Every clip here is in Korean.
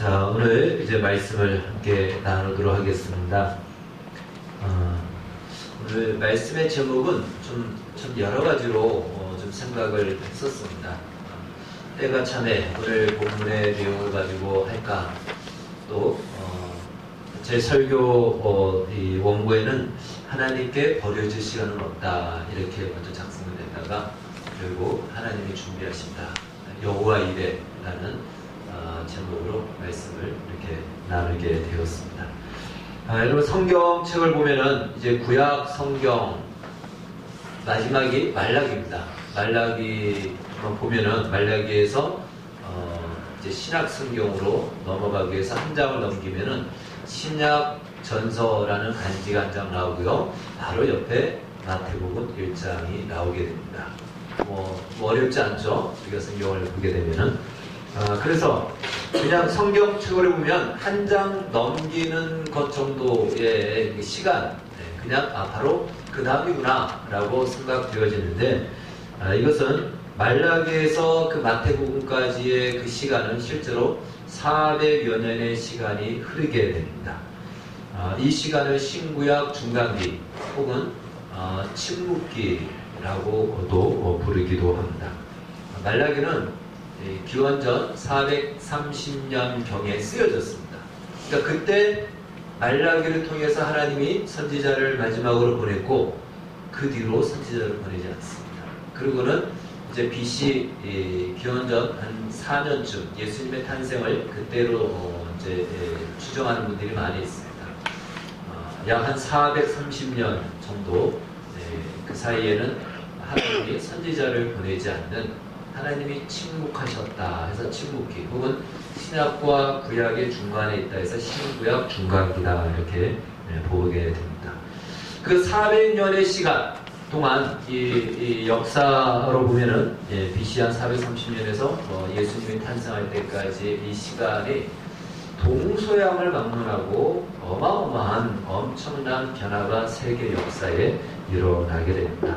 자, 오늘 이제 말씀을 함께 나누도록 하겠습니다. 오늘 말씀의 제목은 좀 여러 가지로 좀 생각을 했었습니다. 때가 참에 오늘 본문의 내용을 가지고 할까, 또 제 설교 이 원고에는 하나님께 버려질 시간은 없다 이렇게 먼저 작성이 됐다가 결국 하나님이 준비하신다, 여호와 이레라는 제목으로 말씀을 이렇게 나누게 되었습니다. 여러분, 성경책을 보면은 이제 구약 성경 마지막이 말라기입니다. 말라기 보면은 말라기에서 이제 신약 성경으로 넘어가기 위해서 한 장을 넘기면은 신약 전서라는 간지가 한 장 나오고요. 바로 옆에 마태복음 1장이 나오게 됩니다. 뭐 어렵지 않죠? 우리가 성경을 보게 되면은. 그래서 그냥 성경책으로 보면 한 장 넘기는 것 정도의 시간, 그냥 바로 그 다음이구나 라고 생각되어지는데, 이것은 말라기에서 그 마태복음까지의 그 시간은 실제로 400여 년의 시간이 흐르게 됩니다. 이 시간을 신구약 중간기 혹은 침묵기라고도 부르기도 합니다. 말라기는 기원전 430년경에 쓰여졌습니다. 그러니까 그때 말라기를 통해서 하나님이 선지자를 마지막으로 보냈고, 그 뒤로 선지자를 보내지 않습니다. 그리고는 이제 BC 기원전 한 4년쯤 예수님의 탄생을 그때로 이제 추정하는 분들이 많이 있습니다. 약 한 430년 정도, 그 사이에는 하나님이 선지자를 보내지 않는, 하나님이 침묵하셨다 해서 침묵기, 혹은 신약과 구약의 중간에 있다 해서 신구약 중간기다 이렇게 보게 됩니다. 그 400년의 시간 동안 이 역사로 보면은 BC 한 430년에서 예수님이 탄생할 때까지 이 시간이 동서양을 막론하고 어마어마한 엄청난 변화가 세계 역사에 일어나게 됩니다.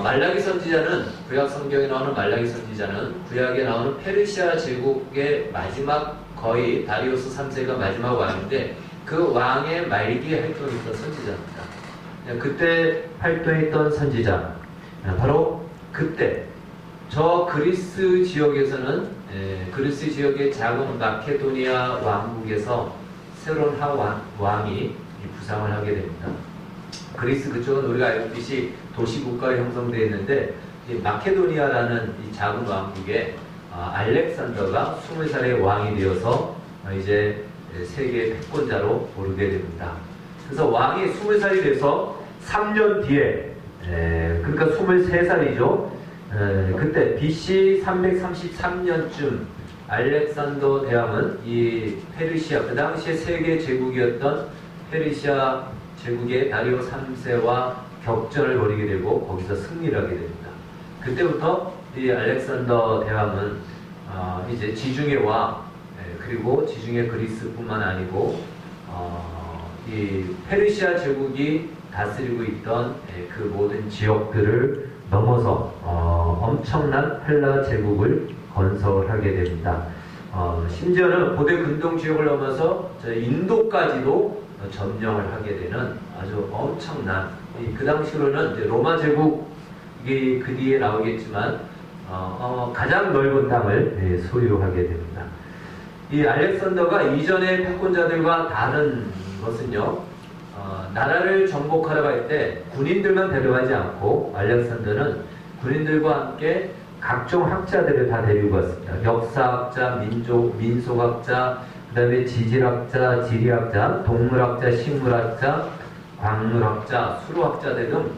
말라기 선지자는, 구약 성경에 나오는 말라기 선지자는 구약에 나오는 페르시아 제국의 마지막, 거의 다리우스 3세가 마지막 왕인데 그 왕의 말기에 활동했던 선지자입니다. 그때 활동했던 선지자, 바로 그때 저 그리스 지역에서는 그리스 지역의 작은 마케도니아 왕국에서 새로운 왕이 부상을 하게 됩니다. 그리스 그쪽은 우리가 알듯이 도시국가로 형성되어 있는데, 이 마케도니아라는 이 작은 왕국에 알렉산더가 20살의 왕이 되어서 이제 세계 패권자로 오르게 됩니다. 그래서 왕이 20살이 돼서 3년 뒤에, 그러니까 23살이죠. 그때 BC 333년쯤 알렉산더 대왕은 이 페르시아, 그 당시에 세계 제국이었던 페르시아 제국의 다리오 3세와 격전을 벌이게 되고 거기서 승리를 하게 됩니다. 그때부터 이 알렉산더 대왕은 이제 지중해 왕, 그리고 지중해 그리스뿐만 아니고 이 페르시아 제국이 다스리고 있던 그 모든 지역들을 넘어서 엄청난 헬라 제국을 건설하게 됩니다. 심지어는 고대 근동 지역을 넘어서 인도까지도 점령을 하게 되는 아주 엄청난, 그 당시로는 이제 로마 제국이 그 뒤에 나오겠지만 가장 넓은 땅을 소유하게 됩니다. 이 알렉산더가 이전의 패권자들과 다른 것은요, 나라를 정복하러 갈 때 군인들만 데려가지 않고 알렉산더는 군인들과 함께 각종 학자들을 다 데리고 왔습니다. 역사학자, 민속학자, 그 다음에 지질학자, 지리학자, 동물학자, 식물학자, 광물학자, 수로학자들 등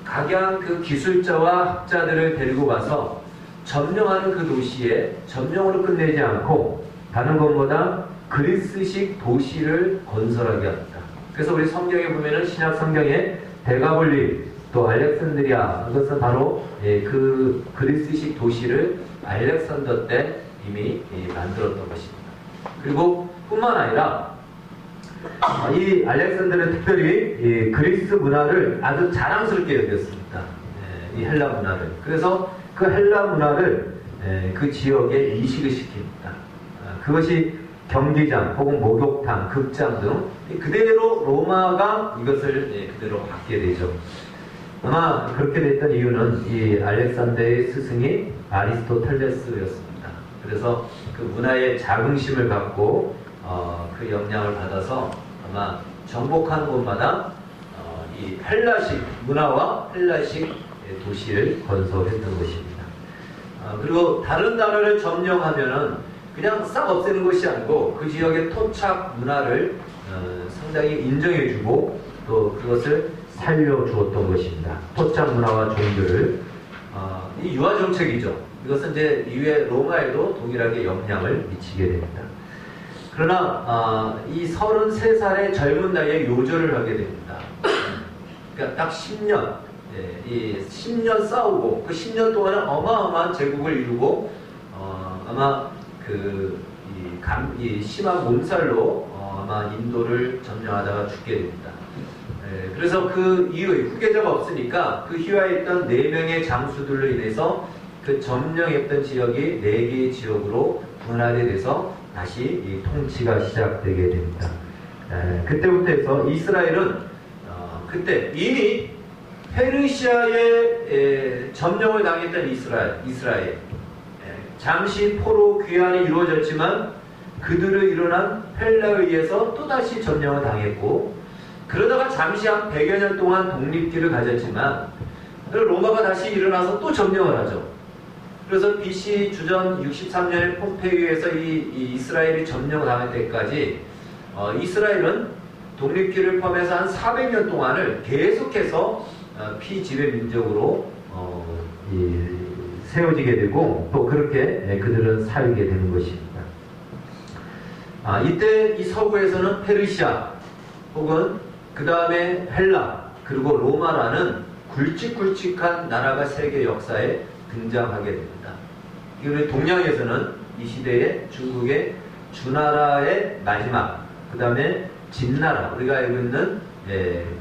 각양 그 기술자와 학자들을 데리고 가서 점령하는 그 도시에 점령으로 끝내지 않고 다른 것보다 그리스식 도시를 건설하게 합니다. 그래서 우리 성경에 보면은 신약 성경에 데가볼리, 또 알렉산드리아, 이것은 바로 그 그리스식 도시를 알렉산더 때 이미 만들었던 것입니다. 그리고 뿐만 아니라 이 알렉산더는 특별히 그리스 문화를 아주 자랑스럽게 여겼습니다. 이 헬라 문화를. 그래서 그 헬라 문화를 그 지역에 이식을 시킵니다. 그것이 경기장 혹은 목욕탕, 극장 등 그대로 로마가 이것을 그대로 받게 되죠. 아마 그렇게 됐던 이유는 이 알렉산더의 스승이 아리스토텔레스였습니다. 그래서 그 문화의 자긍심을 갖고 그 영향을 받아서 아마 정복하는 곳마다 이 헬라식 문화와 헬라식 도시를 건설했던 것입니다. 그리고 다른 나라를 점령하면은 그냥 싹 없애는 것이 아니고 그 지역의 토착 문화를 상당히 인정해주고 또 그것을 살려주었던 것입니다. 토착 문화와 종교를 이 유화 정책이죠. 이것은 이제 이후에 로마에도 동일하게 영향을 미치게 됩니다. 그러나 이 33살의 젊은 나이에 요절을 하게 됩니다. 그러니까 딱 10년, 이 10년 싸우고 그 10년 동안은 어마어마한 제국을 이루고 아마 이 심한 몸살로 아마 인도를 점령하다가 죽게 됩니다. 그래서 그 이후에 후계자가 없으니까 그 휘하에 있던 4명의 장수들로 인해서 그 점령했던 지역이 4개의 지역으로 분할이 돼서 다시 이 통치가 시작되게 됩니다. 그때부터 해서 이스라엘은 그때 이미 페르시아의 점령을 당했던 이스라엘 잠시 포로 귀환이 이루어졌지만 그들을 일어난 헬라에 의해서 또다시 점령을 당했고 그러다가 잠시 한 100여 년 동안 독립기를 가졌지만 로마가 다시 일어나서 또 점령을 하죠. 그래서 BC 주전 63년에 폼페이에서 이 이스라엘이 점령당할 때까지 이스라엘은 독립기를 포함해서 한 400년 동안을 계속해서 피지배 민족으로 세워지게 되고 또 그렇게 그들은 살게 되는 것입니다. 이때 이 서구에서는 페르시아 혹은 그 다음에 헬라 그리고 로마라는 굵직굵직한 나라가 세계 역사에 등장하게 됩니다. 이거는 동양에서는 이 시대에 중국의 주나라의 마지막 그 다음에 진나라 우리가 알고 있는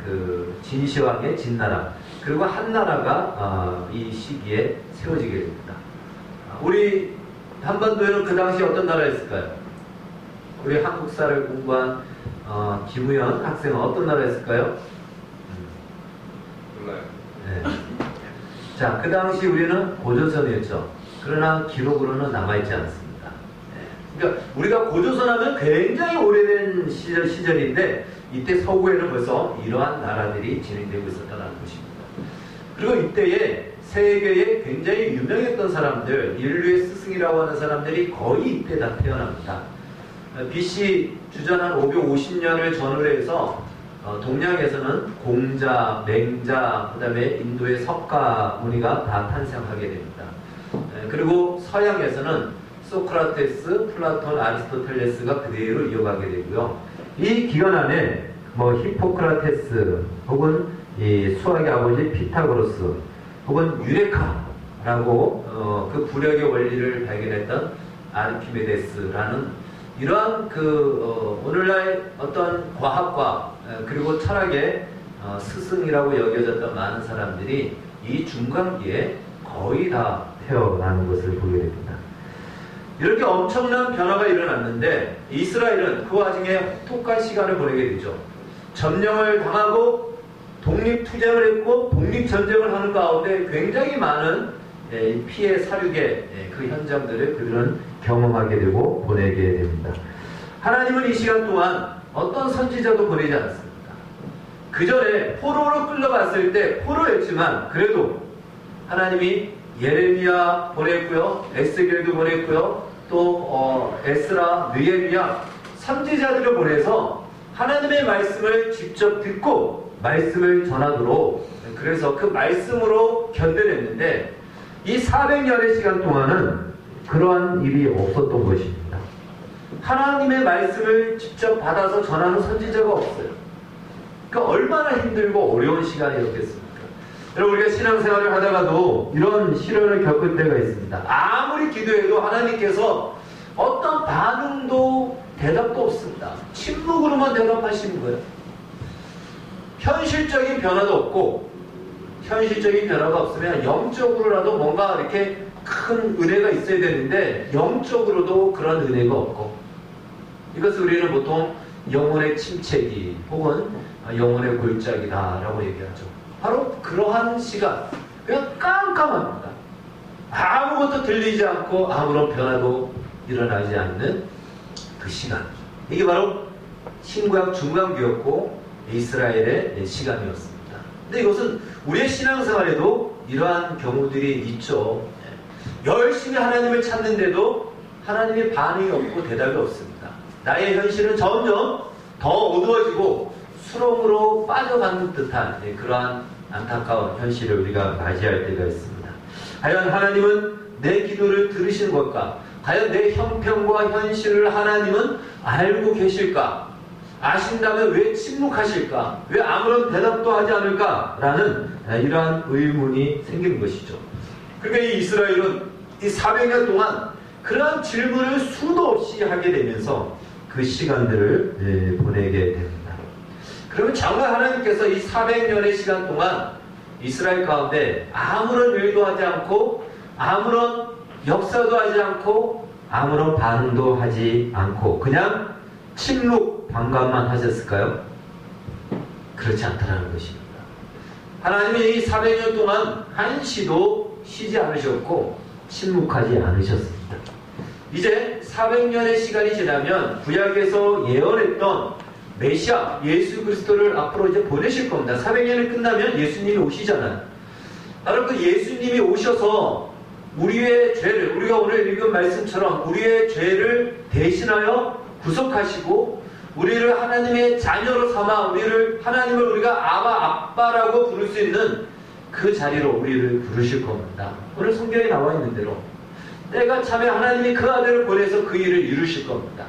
그 진시황의 진나라 그리고 한나라가 이 시기에 세워지게 됩니다. 우리 한반도에는 그 당시 어떤 나라였을까요? 우리 한국사를 공부한 김우현 학생은 어떤 나라였을까요? 몰라요. 네. 자, 그 당시 우리는 고조선이었죠. 그러나 기록으로는 남아있지 않습니다. 그러니까 우리가 고조선 하면 굉장히 오래된 시절인데 이때 서구에는 벌써 이러한 나라들이 진행되고 있었다는 것입니다. 그리고 이때에 세계에 굉장히 유명했던 사람들, 인류의 스승이라고 하는 사람들이 거의 이때 다 태어납니다. BC 주전 한 550년을 전후로 해서 동양에서는 공자, 맹자, 그 다음에 인도의 석가 무니가 다 탄생하게 됩니다. 그리고 서양에서는 소크라테스, 플라톤, 아리스토텔레스가 그대로 이어가게 되고요. 이 기간 안에 히포크라테스 혹은 이 수학의 아버지 피타고라스 혹은 유레카라고 그 부력의 원리를 발견했던 아르키메데스라는 이러한 오늘날 어떤 과학과 그리고 철학의 스승이라고 여겨졌던 많은 사람들이 이 중간기에 거의 다 태어나는 것을 보게 됩니다. 이렇게 엄청난 변화가 일어났는데 이스라엘은 그 와중에 혹독한 시간을 보내게 되죠. 점령을 당하고 독립투쟁을 했고 독립전쟁을 하는 가운데 굉장히 많은 피해 사륙의 그 현장들을 그들은 경험하게 되고 보내게 됩니다. 하나님은 이 시간 동안 어떤 선지자도 보내지 않았습니다. 그 전에 포로로 끌려갔을 때 포로였지만 그래도 하나님이 예레미야 보냈고요, 에스겔도 보냈고요, 또 에스라, 느헤미야 선지자들을 보내서 하나님의 말씀을 직접 듣고 말씀을 전하도록 그래서 그 말씀으로 견뎌냈는데 이 400년의 시간 동안은 그러한 일이 없었던 것입니다. 하나님의 말씀을 직접 받아서 전하는 선지자가 없어요. 그러니까 얼마나 힘들고 어려운 시간이었겠습니까? 여러분 우리가 신앙생활을 하다가도 이런 시련을 겪을 때가 있습니다. 아무리 기도해도 하나님께서 어떤 반응도 대답도 없습니다. 침묵으로만 대답하시는 거예요. 현실적인 변화도 없고 현실적인 변화가 없으면 영적으로라도 뭔가 이렇게 큰 은혜가 있어야 되는데 영적으로도 그런 은혜가 없고, 이것을 우리는 보통 영혼의 침체기 혹은 영혼의 골짜기다라고 얘기하죠. 바로 그러한 시간, 그냥 깜깜합니다. 아무것도 들리지 않고 아무런 변화도 일어나지 않는 그 시간, 이게 바로 신구약 중간기였고 이스라엘의 시간이었습니다. 근데 이것은 우리의 신앙생활에도 이러한 경우들이 있죠. 열심히 하나님을 찾는데도 하나님의 반응이 없고 대답이 없습니다. 나의 현실은 점점 더 어두워지고 수렁으로 빠져가는 듯한 그러한 안타까운 현실을 우리가 맞이할 때가 있습니다. 과연 하나님은 내 기도를 들으시는 걸까? 과연 내 형편과 현실을 하나님은 알고 계실까? 아신다면 왜 침묵하실까? 왜 아무런 대답도 하지 않을까? 라는 이러한 의문이 생기는 것이죠. 그러니까 이 이스라엘은 이 400년 동안 그러한 질문을 수도 없이 하게 되면서 그 시간들을 보내게 됩니다. 그러면 정말 하나님께서 이 400년의 시간 동안 이스라엘 가운데 아무런 일도 하지 않고 아무런 역사도 하지 않고 아무런 반응도 하지 않고 그냥 침묵 방관만 하셨을까요? 그렇지 않다는 것입니다. 하나님이 이 400년 동안 한시도 쉬지 않으셨고 침묵하지 않으셨습니다. 이제 400년의 시간이 지나면 구약에서 예언했던 메시아 예수 그리스도를 앞으로 이제 보내실 겁니다. 400년이 끝나면 예수님이 오시잖아요. 바로 그 예수님이 오셔서 우리의 죄를, 우리가 오늘 읽은 말씀처럼 우리의 죄를 대신하여 구속하시고 우리를 하나님의 자녀로 삼아 하나님을 우리가 아빠라고 부를 수 있는 그 자리로 우리를 부르실 겁니다. 오늘 성경에 나와 있는 대로 때가 차면 하나님이 그 아들을 보내서 그 일을 이루실 겁니다.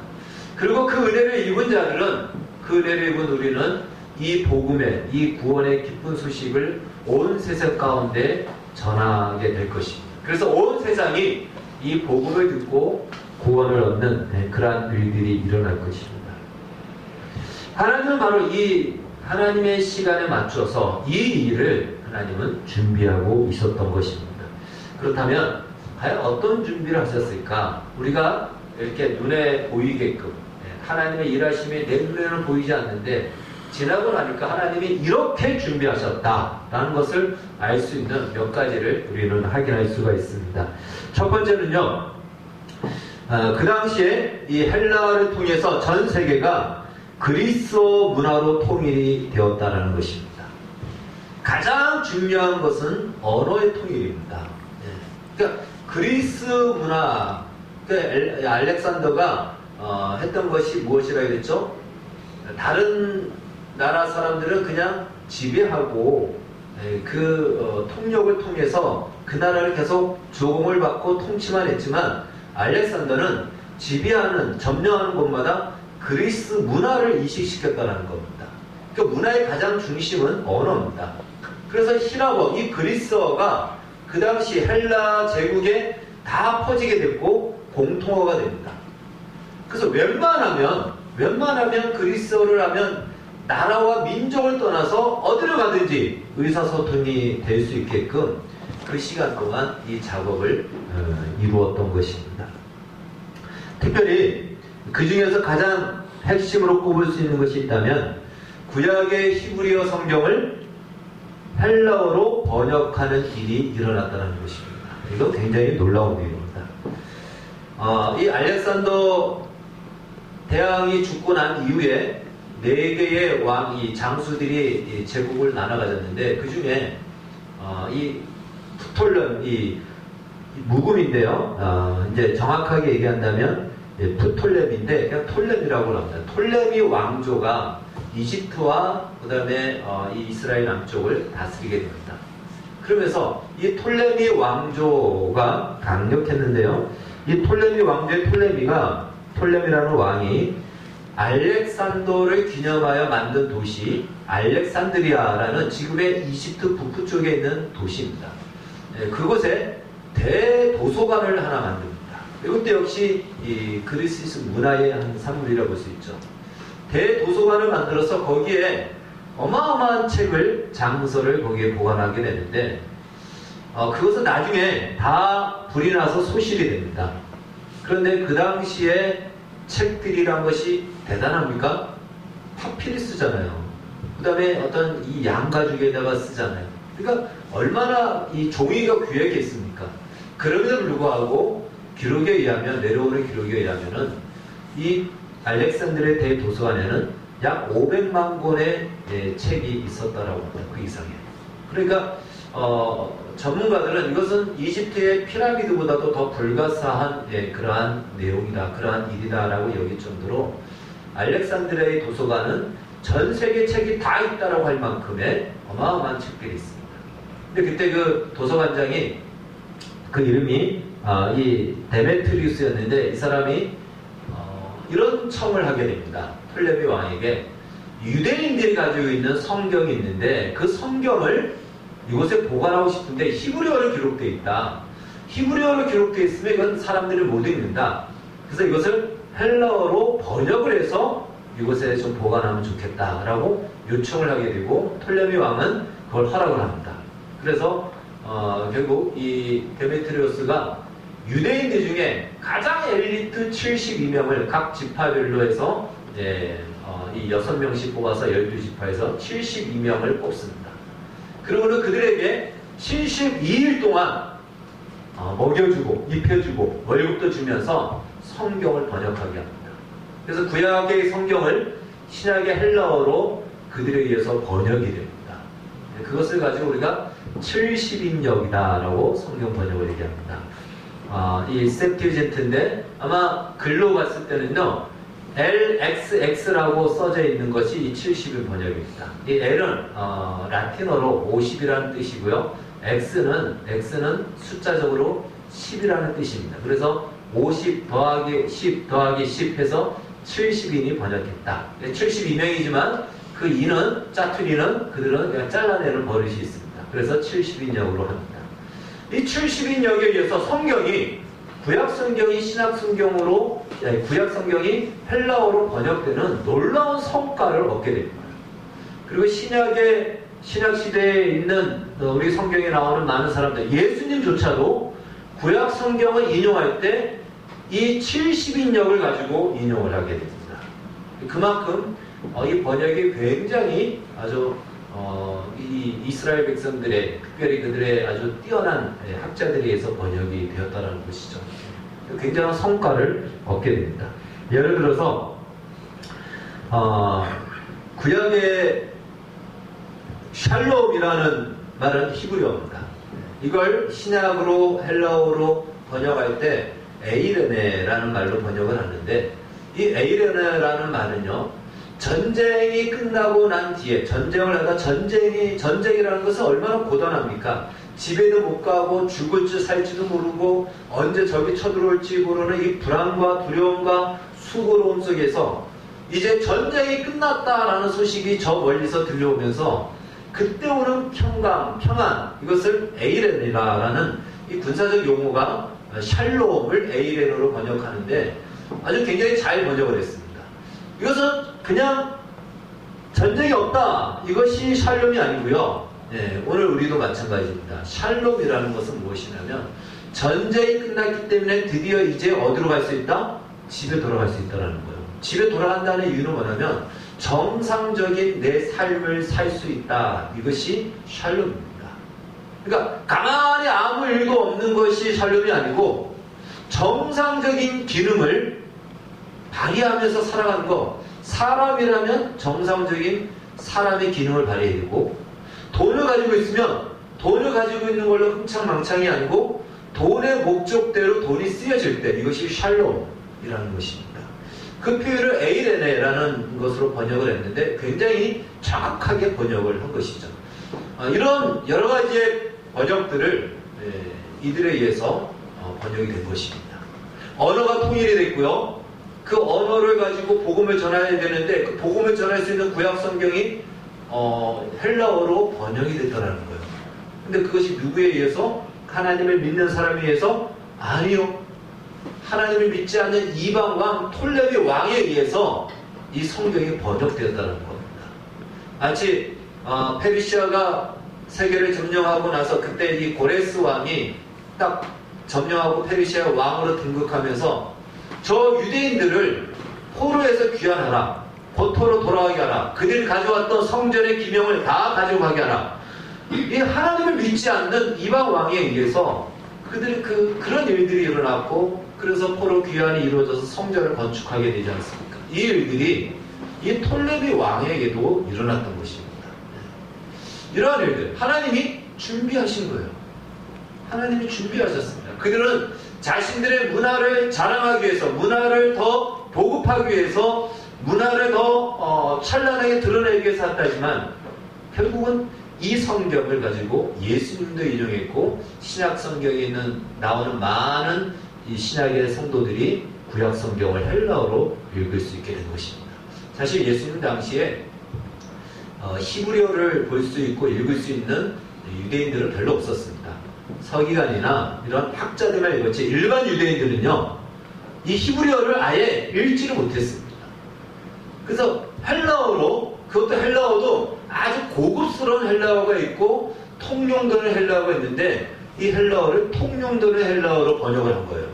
그리고 그 은혜를 입은 자들은, 그 은혜를 입은 우리는 이 복음의, 이 구원의 기쁜 소식을 온 세상 가운데 전하게 될 것입니다. 그래서 온 세상이 이 복음을 듣고 구원을 얻는 그러한 일들이 일어날 것입니다. 하나님은 바로 이 하나님의 시간에 맞춰서 이 일을 하나님은 준비하고 있었던 것입니다. 그렇다면 과연 어떤 준비를 하셨을까? 우리가 이렇게 눈에 보이게끔 하나님의 일하심이 내 눈에는 보이지 않는데 지나고 나니까 하나님이 이렇게 준비하셨다라는 것을 알 수 있는 몇 가지를 우리는 확인할 수가 있습니다. 첫 번째는요, 그 당시에 이 헬라어를 통해서 전 세계가 그리스어 문화로 통일이 되었다는 것입니다. 가장 중요한 것은 언어의 통일입니다. 그러니까 그리스 문화, 그러니까 알렉산더가 했던 것이 무엇이라 그랬죠? 다른 나라 사람들은 그냥 지배하고 그 통역을 통해서 그 나라를 계속 조공을 받고 통치만 했지만 알렉산더는 지배하는, 점령하는 곳마다 그리스 문화를 이식시켰다는 겁니다. 그 문화의 가장 중심은 언어입니다. 그래서 힐라어, 이 그리스어가 그 당시 헬라 제국에 다 퍼지게 됐고 공통어가 됩니다. 그래서 웬만하면 그리스어를 하면 나라와 민족을 떠나서 어디를 가든지 의사소통이 될 수 있게끔 그 시간 동안 이 작업을 이루었던 것입니다. 특별히 그 중에서 가장 핵심으로 꼽을 수 있는 것이 있다면 구약의 히브리어 성경을 헬라어로 번역하는 일이 일어났다는 것입니다. 이거 굉장히 놀라운 일입니다. 이 알렉산더 대왕이 죽고 난 이후에 4개의 왕이, 장수들이 제국을 나눠 가졌는데 그 중에 이 프톨렘, 이 묵음인데요. 이제 정확하게 얘기한다면 프톨렘인데 그냥 톨렘이라고 합니다. 톨렘이 왕조가 이집트와 그 다음에 이 이스라엘 남쪽을 다스리게 됩니다. 그러면서 이 톨레미 왕조가 강력했는데요. 이 톨레미 왕조의 톨레미라는 왕이 알렉산더를 기념하여 만든 도시 알렉산드리아라는 지금의 이집트 북부 쪽에 있는 도시입니다. 그곳에 대도서관을 하나 만듭니다. 이것도 역시 이 그리스 문화의 한 산물이라고 볼 수 있죠. 대도서관을 만들어서 거기에 어마어마한 책을, 장서를 거기에 보관하게 되는데 그것은 나중에 다 불이 나서 소실이 됩니다. 그런데 그 당시에 책들이란 것이 대단합니까? 파피루스잖아요. 그 다음에 어떤 이 양가죽에다가 쓰잖아요. 그러니까 얼마나 이 종이가 귀하겠습니까? 그럼에도 불구하고 기록에 의하면, 내려오는 기록에 의하면은 이 알렉산드리아 대도서관에는 약 500만 권의 책이 있었다라고 합니다. 그 이상에. 그러니까 전문가들은 이것은 이집트의 피라미드보다도 더 불가사한 그러한 내용이다, 그러한 일이다라고 여길 정도로 알렉산드리아의 도서관은 전 세계 책이 다 있다라고 할 만큼의 어마어마한 책들이 있습니다. 근데 그때 그 도서관장이 그 이름이 이 데메트리우스였는데 이 사람이 이런 청을 하게 됩니다. 톨레미 왕에게 유대인들이 가지고 있는 성경이 있는데 그 성경을 이곳에 보관하고 싶은데 히브리어로 기록되어 있다. 히브리어로 기록되어 있으면 이건 사람들이 못 읽는다. 그래서 이것을 헬라어로 번역을 해서 이곳에 좀 보관하면 좋겠다라고 요청을 하게 되고 톨레미 왕은 그걸 허락을 합니다. 그래서 결국 이 데메트리우스가 유대인들 중에 가장 엘리트 72명을 각 지파별로 해서 이 6명씩 뽑아서 12지파에서 72명을 뽑습니다. 그러고는 그들에게 72일 동안 먹여주고 입혀주고 월급도 주면서 성경을 번역하게 합니다. 그래서 구약의 성경을 신약의 헬라어로 그들에 의해서 번역이 됩니다. 그것을 가지고 우리가 70인역이다라고 성경 번역을 얘기합니다. 이 셉티지엔트인데 아마 글로 봤을 때는요 LXX라고 써져 있는 것이 이 70인 번역입니다. 이 L은 라틴어로 50이라는 뜻이고요. X는 숫자적으로 10이라는 뜻입니다. 그래서 50 더하기 10 더하기 10 해서 70인이 번역했다. 72명이지만 그 2는 짜투리는 그들은 그냥 잘라내는 버릇이 있습니다. 그래서 70인역으로 합니다. 이 70인역에 의해서 성경이 구약성경이 신약성경으로 구약성경이 헬라어로 번역되는 놀라운 성과를 얻게 됩니다. 그리고 신약시대에 있는 우리 성경에 나오는 많은 사람들 예수님조차도 구약성경을 인용할 때 이 70인역을 가지고 인용을 하게 됩니다. 그만큼 이 번역이 굉장히 아주 이 이스라엘 백성들의 특별히 그들의 아주 뛰어난 학자들에 의해서 번역이 되었다는 것이죠. 굉장한 성과를 얻게 됩니다. 예를 들어서 구약의 샬롬이라는 말은 히브리어입니다. 이걸 신약으로 헬라어로 번역할 때 에이레네라는 말로 번역을 하는데 이 에이레네라는 말은요 전쟁이 끝나고 난 뒤에 전쟁을 하다 전쟁이라는 것은 얼마나 고단합니까? 집에도 못 가고 죽을지 살지도 모르고 언제 적이 쳐들어올지 모르는 이 불안과 두려움과 수고로움 속에서 이제 전쟁이 끝났다라는 소식이 저 멀리서 들려오면서 그때 오는 평안 이것을 에이렌이라는 이 군사적 용어가 샬롬을 에이렌으로 번역하는데 아주 굉장히 잘 번역을 했습니다. 이것은 그냥 전쟁이 없다 이것이 샬롬이 아니고요. 오늘 우리도 마찬가지입니다. 샬롬이라는 것은 무엇이냐면 전쟁이 끝났기 때문에 드디어 이제 어디로 갈 수 있다? 집에 돌아갈 수 있다는 거예요. 집에 돌아간다는 이유는 뭐냐면 정상적인 내 삶을 살 수 있다. 이것이 샬롬입니다. 그러니까 가만히 아무 일도 없는 것이 샬롬이 아니고 정상적인 기능을 발휘하면서 살아가는 것. 사람이라면 정상적인 사람의 기능을 발휘해야 되고 돈을 가지고 있으면 돈을 가지고 있는 걸로 흥청망청이 아니고 돈의 목적대로 돈이 쓰여질 때 이것이 샬롬이라는 것입니다. 그 표현을 에이레네라는 것으로 번역을 했는데 굉장히 정확하게 번역을 한 것이죠. 이런 여러 가지의 번역들을 이들에 의해서 번역이 된 것입니다. 언어가 통일이 됐고요. 그 언어를 가지고 복음을 전해야 되는데 그 복음을 전할 수 있는 구약 성경이 헬라어로 번역이 됐다는 거예요. 근데 그것이 누구에 의해서? 하나님을 믿는 사람에 의해서? 아니요. 하나님을 믿지 않는 이방 왕 톨레미 왕에 의해서 이 성경이 번역되었다는 겁니다. 마치 페르시아가 세계를 점령하고 나서 그때 이 고레스 왕이 딱 점령하고 페르시아 왕으로 등극하면서 저 유대인들을 포로에서 귀환하라. 고토로 돌아가게 하라. 그들이 가져왔던 성전의 기명을 다 가져가게 하라. 이 하나님을 믿지 않는 이방 왕에 의해서 그들이 그런 일들이 일어났고, 그래서 포로 귀환이 이루어져서 성전을 건축하게 되지 않습니까? 이 일들이 이 톨레비 왕에게도 일어났던 것입니다. 이러한 일들 하나님이 준비하신 거예요. 하나님이 준비하셨습니다. 그들은 자신들의 문화를 자랑하기 위해서, 문화를 더 보급하기 위해서, 문화를 더 찬란하게 드러내기 위해서 한다지만 결국은 이 성경을 가지고 예수님도 인용했고, 신약 성경에 나오는 많은 이 신약의 성도들이 구약 성경을 헬라어로 읽을 수 있게 된 것입니다. 사실 예수님 당시에 히브리어를 볼 수 있고 읽을 수 있는 유대인들은 별로 없었습니다. 서기관이나 이런 학자들만 읽었지 일반 유대인들은요, 이 히브리어를 아예 읽지를 못했습니다. 그래서 헬라어로, 그것도 헬라어도 아주 고급스러운 헬라어가 있고 통용되는 헬라어가 있는데, 이 헬라어를 통용되는 헬라어로 번역을 한 거예요.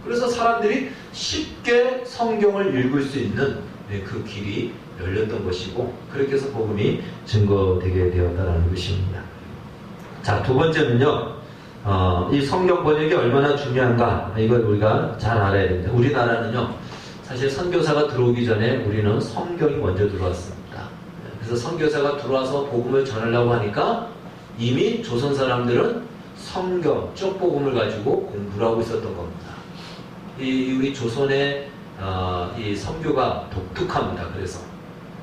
그래서 사람들이 쉽게 성경을 읽을 수 있는 그 길이 열렸던 것이고, 그렇게 해서 복음이 증거되게 되었다는 것입니다. 자, 두 번째는요, 이 성경 번역이 얼마나 중요한가, 이걸 우리가 잘 알아야 됩니다. 우리나라는요, 사실 선교사가 들어오기 전에 우리는 성경이 먼저 들어왔습니다. 그래서 선교사가 들어와서 복음을 전하려고 하니까 이미 조선 사람들은 성경, 쪽복음을 가지고 공부를 하고 있었던 겁니다. 우리 조선의 이 선교가 독특합니다.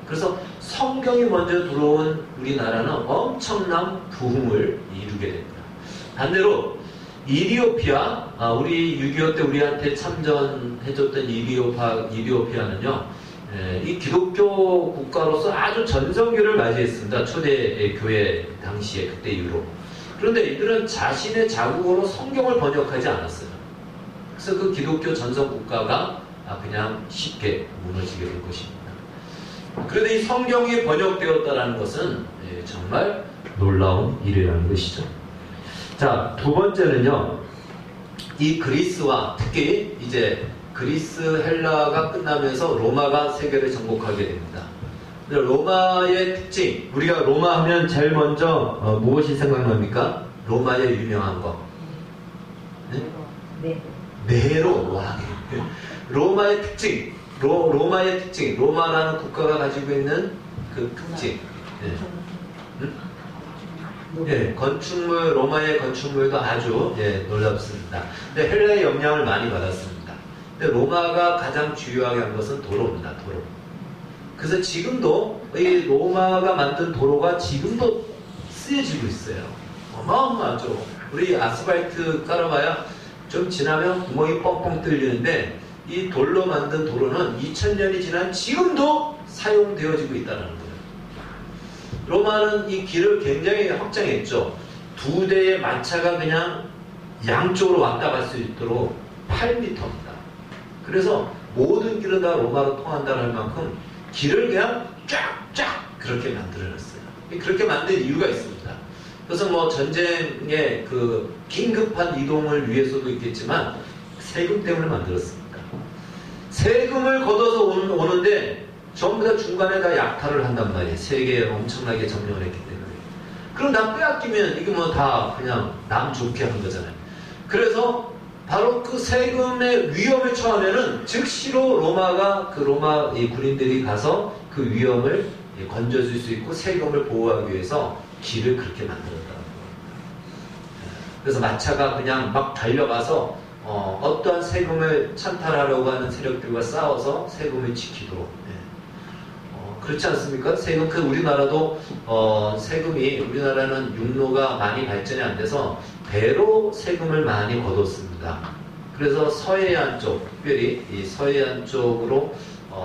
그래서 성경이 먼저 들어온 우리나라는 엄청난 부흥을 이루게 됩니다. 반대로 이디오피아, 우리 6.25 때 우리한테 참전해줬던 이디오피아는요, 이 기독교 국가로서 아주 전성기를 맞이했습니다. 초대 교회 당시에, 그때 이후로. 그런데 이들은 자신의 자국어로 성경을 번역하지 않았어요. 그래서 그 기독교 전성 국가가 그냥 쉽게 무너지게 된 것입니다. 그런데 이 성경이 번역되었다는 것은 정말 놀라운 일이라는 것이죠. 자, 두 번째는요, 이 그리스와 특히 이제 그리스 헬라가 끝나면서 로마가 세계를 정복하게 됩니다. 로마의 특징, 우리가 로마 하면 제일 먼저 무엇이 생각납니까? 로마의 유명한 거. 네? 네로 왕. 로마의 특징, 로마의 특징, 로마라는 국가가 가지고 있는 그 특징. 건축물, 로마의 건축물도 아주 놀랍습니다. 근데 헬라의 영향을 많이 받았습니다. 근데 로마가 가장 주요하게 한 것은 도로입니다. 도로. 그래서 지금도 이 로마가 만든 도로가 지금도 쓰여지고 있어요. 어마어마하죠. 우리 아스팔트 깔아봐야 좀 지나면 구멍이 뻥뻥 뚫리는데, 이 돌로 만든 도로는 2000년이 지난 지금도 사용되어지고 있다는 거예요. 로마는 이 길을 굉장히 확장했죠. 2대의 마차가 그냥 양쪽으로 왔다 갈 수 있도록 8m입니다. 그래서 모든 길은 다 로마로 통한다는 할 만큼 길을 그냥 쫙쫙 그렇게 만들어놨어요. 그렇게 만든 이유가 있습니다. 그래서 뭐 전쟁의 그 긴급한 이동을 위해서도 있겠지만 세금 때문에 만들었습니다. 세금을 걷어서 오는데 전부 다 중간에 다 약탈을 한단 말이에요. 세계에 엄청나게 점령을 했기 때문에. 그럼 다 빼앗기면 이게 뭐 다 그냥 남 좋게 하는 거잖아요. 그래서 바로 그 세금의 위험을 처하면은 즉시로 로마 이 군인들이 가서 그 위험을 건져줄 수 있고 세금을 보호하기 위해서 길을 그렇게 만들었다는 거예요. 그래서 마차가 그냥 막 달려가서 어떠한 세금을 찬탈하려고 하는 세력들과 싸워서 세금을 지키도록. 그렇지 않습니까? 세금, 우리나라도 우리나라는 육로가 많이 발전이 안 돼서 배로 세금을 많이 거뒀습니다. 그래서 서해안 쪽, 특별히 이 서해안 쪽으로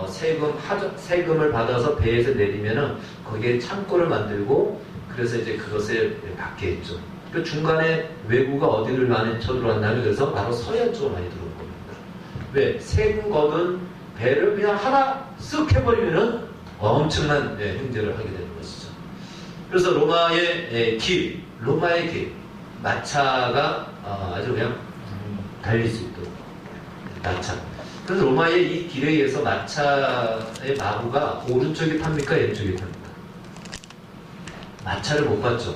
세금을 받아서 배에서 내리면은 거기에 창고를 만들고, 그래서 이제 그것을 받게 했죠. 그 중간에 외구가 어디를 많이 쳐들어왔냐면, 그래서 바로 서해안 쪽으로 많이 들어온 겁니다. 왜? 세금 거둔 배를 그냥 하나 쓱 해버리면은 엄청난 횡재를 하게 되는 것이죠. 그래서 로마의 길, 마차가 아주 그냥 달릴 수 있도록 마차. 그래서 로마의 이 길에 의해서 마차의 마부가 오른쪽에 탑니까? 왼쪽에 탑니까? 마차를 못 봤죠.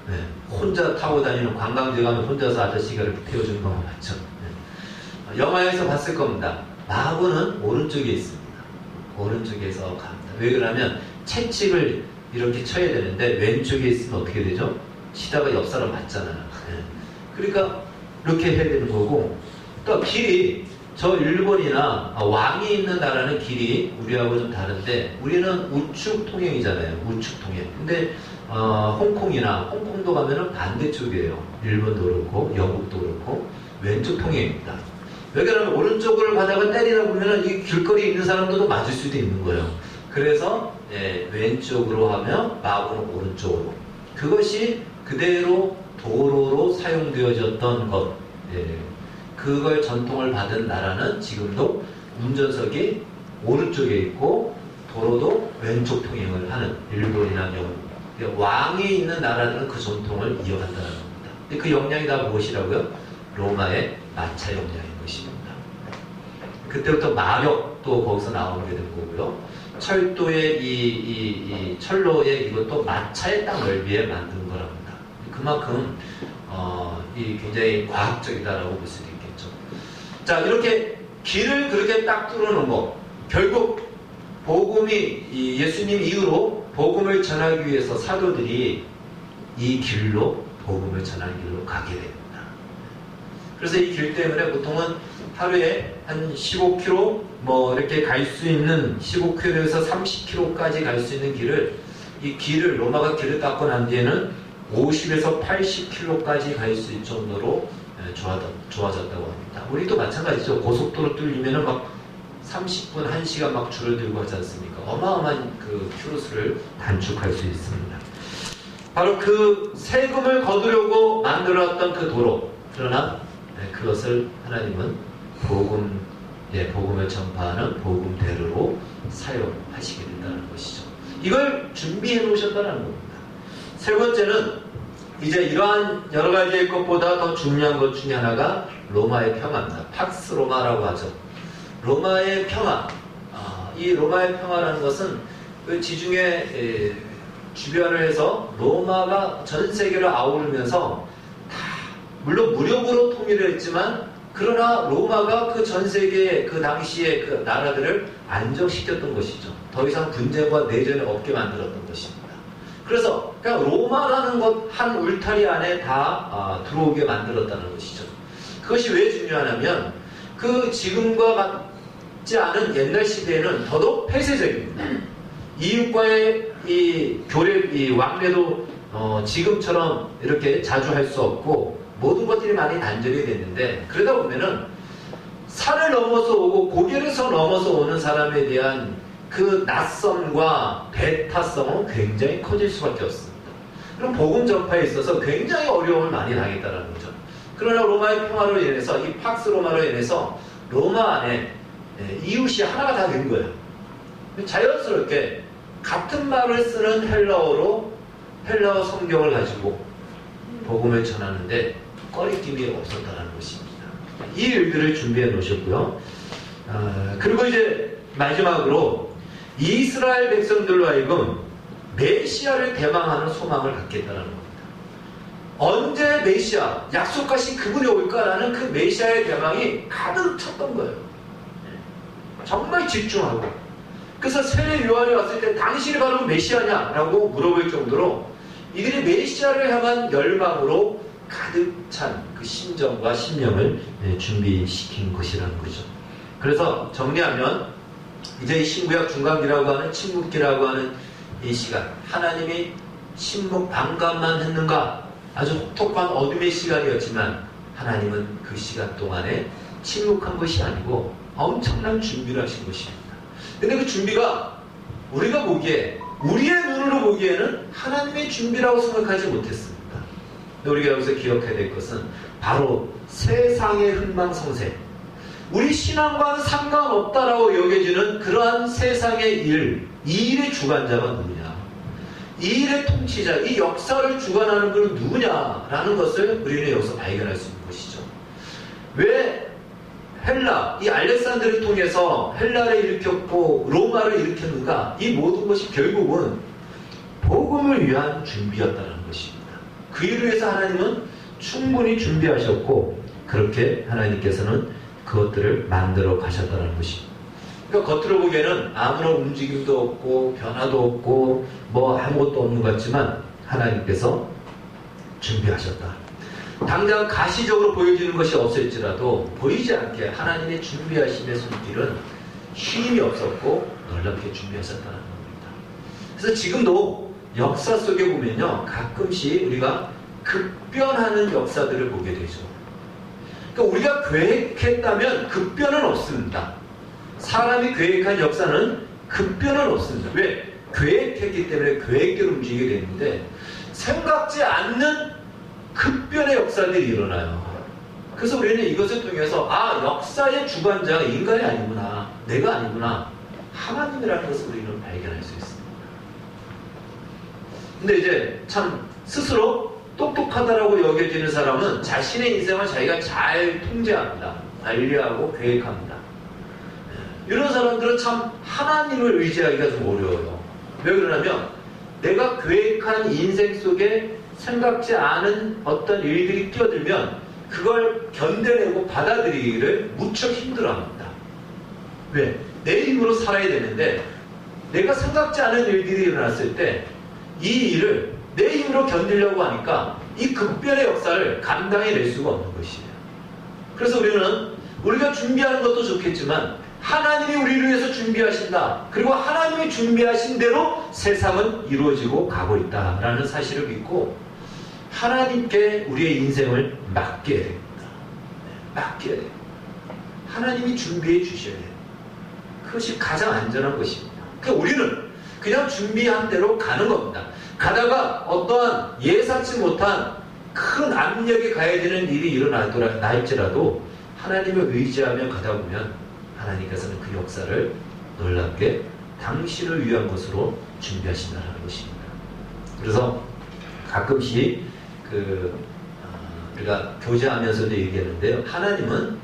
네. 혼자 타고 다니는 관광지 가면 혼자서 아저씨가 이렇게 태워주는 거 맞죠. 네. 영화에서 봤을 겁니다. 마부는 오른쪽에 있습니다. 오른쪽에서 갑니다. 왜 그러냐면 채찍을 이렇게 쳐야 되는데 왼쪽에 있으면 어떻게 되죠? 치다가 옆 사람 맞잖아요. 네. 그러니까 이렇게 해야 되는 거고, 또 길이 저 일본이나 왕이 있는 나라는 길이 우리하고 좀 다른데, 우리는 우측 통행이잖아요. 우측 통행. 근데 홍콩도 가면은 반대쪽이에요. 일본도 그렇고 영국도 그렇고 왼쪽 통행입니다. 왜 그러냐면 오른쪽을 가다가 때리다 보면은 이 길거리에 있는 사람들도 맞을 수도 있는 거예요. 그래서 왼쪽으로 하면 마구는 오른쪽으로. 그것이 그대로 도로로 사용되어졌던 것. 그걸 전통을 받은 나라는 지금도 운전석이 오른쪽에 있고 도로도 왼쪽 통행을 하는 일본이나 영국. 왕이 있는 나라들은 그 전통을 이어간다는 겁니다. 그 역량이 다 무엇이라고요? 로마의 마차 역량인 것입니다. 그때부터 마력도 거기서 나오게 된 거고요. 철도의 이 철로의 이것도 마차의 땅 넓이에 만든 거랍니다. 그만큼 이 굉장히 과학적이다라고 볼 수도 있겠죠. 자, 이렇게 길을 그렇게 딱 뚫어놓은 거, 결국 복음이 예수님 이후로 복음을 전하기 위해서 사도들이 이 길로 복음을 전하는 길로 가게 됩니다. 그래서 이 길 때문에 보통은 하루에 한 15km 이렇게 갈 수 있는 15km에서 30km까지 갈 수 있는 길을, 이 길을 로마가 길을 닦고 난 뒤에는 50에서 80km까지 갈 수 있을 정도로 좋아졌다고 합니다. 우리도 마찬가지죠. 고속도로 뚫리면은 막 30분, 1시간 막 줄어들고 하지 않습니까? 어마어마한 그 큐로스를 단축할 수 있습니다. 바로 그 세금을 거두려고 만들었던 그 도로. 그러나 그것을 하나님은 복음을 전파하는 복음대로로 사용하시게 된다는 것이죠. 이걸 준비해 놓으셨다는 겁니다. 세 번째는 이제 이러한 여러 가지의 것보다 더 중요한 것 중에 하나가 로마의 평화입니다. 팍스 로마라고 하죠. 로마의 평화. 이 로마의 평화라는 것은 그 지중해 주변을 해서 로마가 전 세계를 아우르면서 물론 무력으로 통일을 했지만, 그러나 로마가 그 전 세계 그 당시의 그 나라들을 안정시켰던 것이죠. 더 이상 분쟁과 내전이 없게 만들었던 것입니다. 그래서 그냥 로마라는 것 한 울타리 안에 다 들어오게 만들었다는 것이죠. 그것이 왜 중요하냐면 그 지금과 같지 않은 옛날 시대에는 더더욱 폐쇄적입니다. 이웃과의 이 교례, 이 왕래도 지금처럼 이렇게 자주 할 수 없고 모든 것들이 많이 단절이 됐는데, 그러다 보면은 산을 넘어서 오고 고개에서 넘어서 오는 사람에 대한 그 낯섦과 배타성은 굉장히 커질 수밖에 없습니다. 그럼 복음 전파에 있어서 굉장히 어려움을 많이 당했다는 거죠. 그러나 로마의 평화로 인해서, 이 팍스 로마로 인해서 로마 안에 이웃이 하나가 다 된 거예요. 자연스럽게 같은 말을 쓰는 헬라어 성경을 가지고 복음을 전하는데 꺼리낌이 없었다는 것입니다. 이 일들을 준비해 놓으셨고요. 그리고 이제 마지막으로 이스라엘 백성들로 하여금 메시아를 대망하는 소망을 갖겠다는 겁니다. 언제 메시아, 약속하신 그분이 올까라는 그 메시아의 대망이 가득 찼던 거예요. 정말 집중하고. 그래서 세례 요한이 왔을 때 당신이 바로 메시아냐라고 물어볼 정도로 이들이 메시아를 향한 열망으로 가득 찬 그 심정과 심령을 준비시킨 것이라는 거죠. 그래서 정리하면 이제 신구약 중간기라고 하는 침묵기라고 하는 이 시간, 하나님이 침묵 방관만 했는가? 아주 혹독한 어둠의 시간이었지만 하나님은 그 시간 동안에 침묵한 것이 아니고 엄청난 준비를 하신 것입니다. 근데 그 준비가 우리가 보기에, 우리의 눈으로 보기에는 하나님의 준비라고 생각하지 못했습니다. 우리가 여기서 기억해야 될 것은 바로 세상의 흥망성쇠, 우리 신앙과는 상관없다라고 여겨지는 그러한 세상의 일, 이 일의 주관자가 누구냐? 이 일의 통치자, 이 역사를 주관하는 분은 누구냐라는 것을 우리는 여기서 발견할 수 있는 것이죠. 왜 헬라, 이 알렉산드를 통해서 헬라를 일으켰고 로마를 일으켰는가? 이 모든 것이 결국은 복음을 위한 준비였다는 것입니다. 그 일을 위해서 하나님은 충분히 준비하셨고 그렇게 하나님께서는 그것들을 만들어 가셨다는 것입니다. 그러니까 겉으로 보기에는 아무런 움직임도 없고 변화도 없고 뭐 아무것도 없는 것 같지만 하나님께서 준비하셨다. 당장 가시적으로 보여지는 것이 없을지라도 보이지 않게 하나님의 준비하심의 손길은 쉼이 없었고 놀랍게 준비하셨다는 겁니다. 그래서 지금도 역사 속에 보면요, 가끔씩 우리가 급변하는 역사들을 보게 되죠. 그러니까 우리가 계획했다면 급변은 없습니다. 사람이 계획한 역사는 급변은 없습니다. 왜? 계획했기 때문에 계획대로 움직이게 되는데 생각지 않는 급변의 역사들이 일어나요. 그래서 우리는 이것을 통해서 역사의 주관자가 인간이 아니구나, 내가 아니구나, 하나님이라는 것을 우리는 발견할 수 있습니다. 근데 이제 참 스스로 똑똑하다라고 여겨지는 사람은 자신의 인생을 자기가 잘 통제합니다. 관리하고 계획합니다. 이런 사람들은 참 하나님을 의지하기가 좀 어려워요. 왜 그러냐면 내가 계획한 인생 속에 생각지 않은 어떤 일들이 끼어들면 그걸 견뎌내고 받아들이기를 무척 힘들어합니다. 왜? 내 힘으로 살아야 되는데 내가 생각지 않은 일들이 일어났을 때 이 일을 내 힘으로 견디려고 하니까 이 급변의 역사를 감당해낼 수가 없는 것이에요. 그래서 우리가 준비하는 것도 좋겠지만 하나님이 우리를 위해서 준비하신다. 그리고 하나님이 준비하신 대로 세상은 이루어지고 가고 있다라는 사실을 믿고 하나님께 우리의 인생을 맡겨야 됩니다. 맡겨야 돼요. 하나님이 준비해 주셔야 돼요. 그것이 가장 안전한 것입니다. 그러니까 우리는 그냥 준비한 대로 가는 겁니다. 가다가 어떠한 예상치 못한 큰 압력이 가해지는 일이 일어날지라도 하나님을 의지하며 가다 보면 하나님께서는 그 역사를 놀랍게 당신을 위한 것으로 준비하신다는 것입니다. 그래서 가끔씩 우리가 교제하면서도 얘기했는데요. 하나님은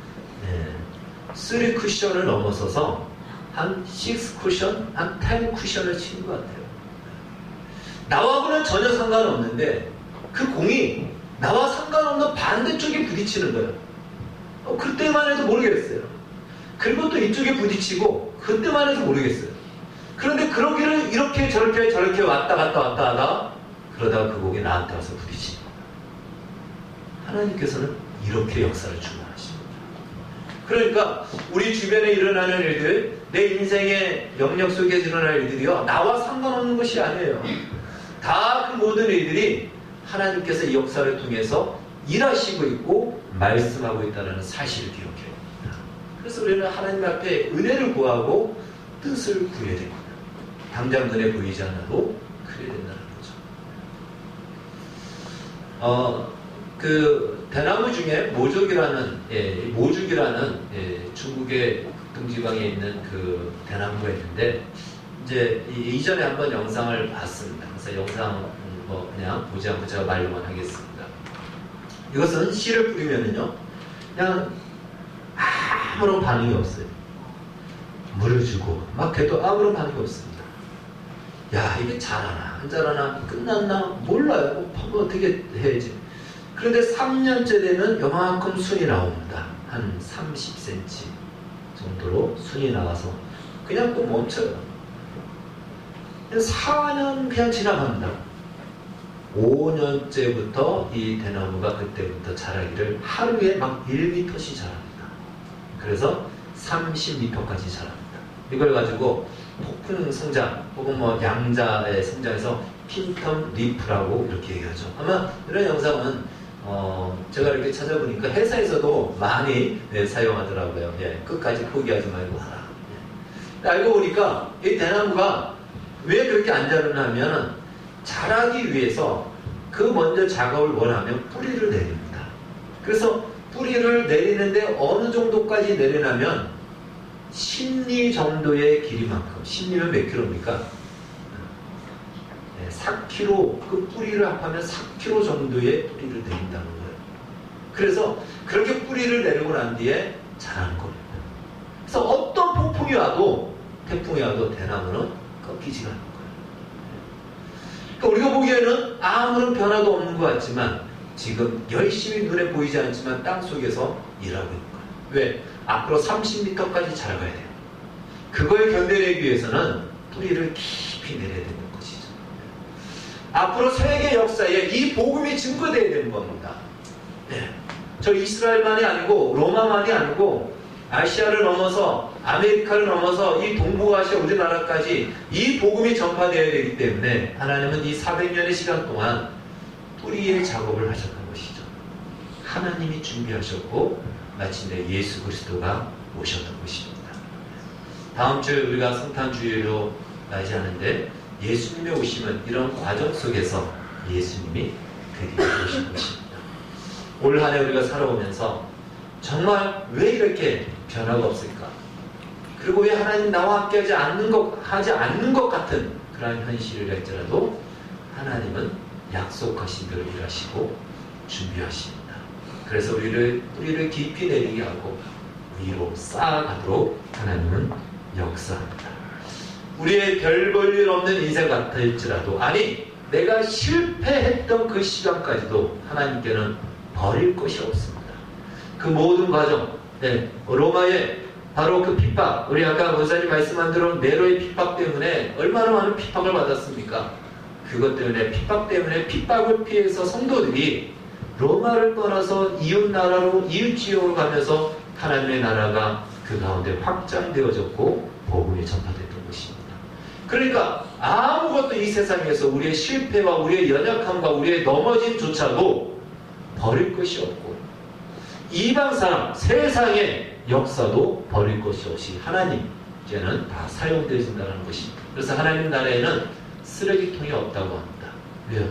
3 쿠션을 넘어서서 한 6 쿠션, 한 10 쿠션을 치는 것 같아요. 나하고는 전혀 상관없는데 그 공이 나와 상관없는 반대쪽에 부딪히는 거예요. 그때만 해도 모르겠어요. 그리고 또 이쪽에 부딪히고 그때만 해도 모르겠어요. 그런데 그러기를 이렇게 저렇게 왔다 갔다 하다 그러다가 그 공이 나한테 와서 부딪히는 거예요. 하나님께서는 이렇게 역사를 주관하십니다. 그러니까 우리 주변에 일어나는 일들, 내 인생의 영역 속에 일어날 일들이요, 나와 상관없는 것이 아니에요. 다 그 모든 일들이 하나님께서 이 역사를 통해서 일하시고 있고 말씀하고 있다는 사실을 기억해야 됩니다. 그래서 우리는 하나님 앞에 은혜를 구하고 뜻을 구해야 됩니다. 당장 눈에 보이지 않아도 그래야 된다는 거죠. 대나무 중에 모죽이라는 중국의 동지방에 있는 그 대나무가 있는데, 이제 이전에 한번 영상을 봤습니다. 그래서 영상 그냥 보지 않고 제가 말로만 하겠습니다. 이것은 씨를 뿌리면은요, 그냥 아무런 반응이 없어요. 물을 주고 막 해도 아무런 반응이 없습니다. 야, 이게 자라나 안 자라나 끝났나 몰라요. 뭐 어떻게 해야지. 그런데 3년째 되면 요만큼 순이 나옵니다. 한 30cm 정도로 순이 나와서 그냥 또 멈춰요. 4년 그냥 지나갑니다. 5년째부터 이 대나무가 그때부터 자라기를 하루에 막 1m씩 자랍니다. 그래서 30m까지 자랍니다. 이걸 가지고 폭풍 성장 혹은 양자의 성장에서 핀텀 리프라고 이렇게 얘기하죠. 아마 이런 영상은 제가 이렇게 찾아보니까 회사에서도 많이 사용하더라고요. 끝까지 포기하지 말고 하라. 알고 보니까 이 대나무가 왜 그렇게 안 자라냐면 자라기 위해서 그 먼저 작업을 원하면 뿌리를 내립니다. 그래서 뿌리를 내리는데 어느 정도까지 내리냐면 10리 정도의 길이만큼, 10리면 몇 킬로입니까? 4kg, 그 뿌리를 합하면 4kg 정도의 뿌리를 내린다는 거예요. 그래서 그렇게 뿌리를 내리고 난 뒤에 자라는 겁니다. 그래서 어떤 폭풍이 와도, 태풍이 와도 대나무는 꺾이지가 않는 거예요. 그러니까 우리가 보기에는 아무런 변화도 없는 것 같지만 지금 열심히 눈에 보이지 않지만 땅 속에서 일하고 있는 거예요. 왜? 앞으로 30m까지 자라가야 돼요. 그걸 견뎌내기 위해서는 뿌리를 깊이 내려야 되는 것이죠. 앞으로 세계 역사에 이 복음이 증거되어야 되는 겁니다. 네. 저 이스라엘만이 아니고 로마만이 아니고 아시아를 넘어서 아메리카를 넘어서 이 동북아시아 우리나라까지 이 복음이 전파되어야 되기 때문에 하나님은 이 400년의 시간 동안 뿌리의 작업을 하셨던 것이죠. 하나님이 준비하셨고 마침내 예수 그리스도가 오셨던 것입니다. 다음 주에 우리가 성탄주일로 맞이하는데 예수님의 오심은 이런 과정 속에서 예수님이 드디어 오신 것입니다. 올 한 해 우리가 살아오면서 정말 왜 이렇게 변화가 없을까? 그리고 왜 하나님 나와 함께 하지 않는 것 같은 그러한 현실을 할지라도 하나님은 약속하신 대로 일하시고 준비하십니다. 그래서 우리를 뿌리를 깊이 내리게 하고 위로 쌓아가도록 하나님은 역사합니다. 우리의 별 볼 일 없는 인생 같을지라도, 아니 내가 실패했던 그 시간까지도 하나님께는 버릴 것이 없습니다. 그 모든 과정, 로마의 바로 그 핍박, 우리 아까 원사님 말씀한 대로 네로의 핍박 때문에 얼마나 많은 핍박을 받았습니까? 그것 때문에, 핍박 때문에 핍박을 피해서 성도들이 로마를 떠나서 이웃 나라로, 이웃 지역으로 가면서 하나님의 나라가 그 가운데 확장되어졌고 복음이 전파됐던 것입니다. 그러니까 아무것도 이 세상에서 우리의 실패와 우리의 연약함과 우리의 넘어짐조차도 버릴 것이 없고, 이방 사람, 세상의 역사도 버릴 것이 없이 하나님께는 다 사용되어진다는 것입니다. 그래서 하나님 나라에는 쓰레기통이 없다고 합니다. 왜요?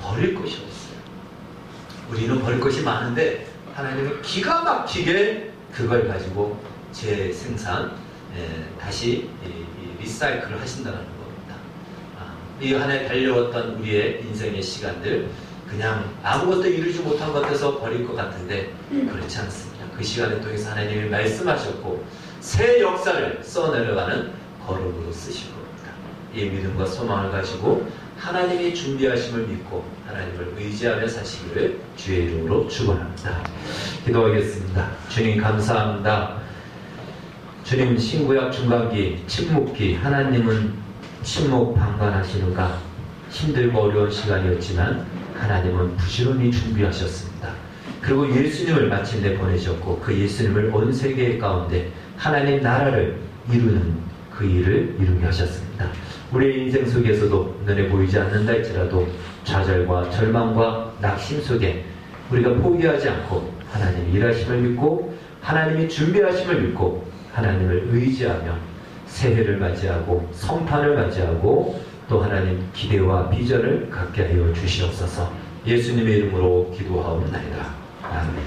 버릴 것이 없어요. 우리는 버릴 것이 많은데 하나님은 기가 막히게 그걸 가지고 재생산, 다시 리사이클을 하신다는 겁니다. 이 한 해 달려왔던 우리의 인생의 시간들, 그냥 아무것도 이루지 못한 것 같아서 버릴 것 같은데 그렇지 않습니다. 그 시간을 통해서 하나님이 말씀하셨고 새 역사를 써내려가는 걸음으로 쓰실 겁니다. 이 믿음과 소망을 가지고 하나님이 준비하심을 믿고 하나님을 의지하며 사시기를 주의 이름으로 축원합니다. 기도하겠습니다. 주님 감사합니다. 주님, 신구약 중간기, 침묵기, 하나님은 침묵 방관하시는가? 힘들고 어려운 시간이었지만 하나님은 부지런히 준비하셨습니다. 그리고 예수님을 마침내 보내셨고 그 예수님을 온 세계 가운데 하나님 나라를 이루는 그 일을 이루게 하셨습니다. 우리의 인생 속에서도 눈에 보이지 않는다 할지라도 좌절과 절망과 낙심 속에 우리가 포기하지 않고 하나님이 일하심을 믿고 하나님이 준비하심을 믿고 하나님을 의지하며 새해를 맞이하고 성탄을 맞이하고 또 하나님 기대와 비전을 갖게 하여 주시옵소서. 예수님의 이름으로 기도하옵나이다. 아멘.